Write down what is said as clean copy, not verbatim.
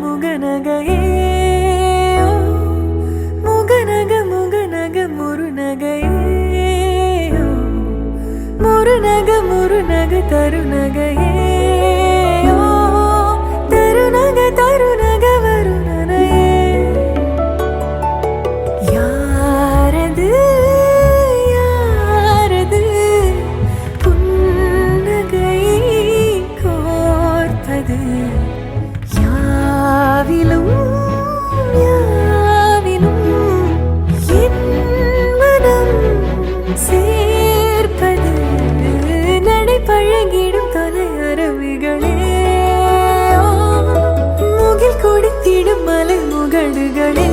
முகநகையே முகநக முகநக முருநகையே முருநக தருநகையே தருநக தருநக வருணனையே யாரது யாரது புன்னகை கோர்த்தது யாவிலும் யாவிலும் என் மனம் சேர்ப்பது நடை பழகிடும் தொலை அரவிகளே முகில் கொடுத்திடும் மலை முகடுகளே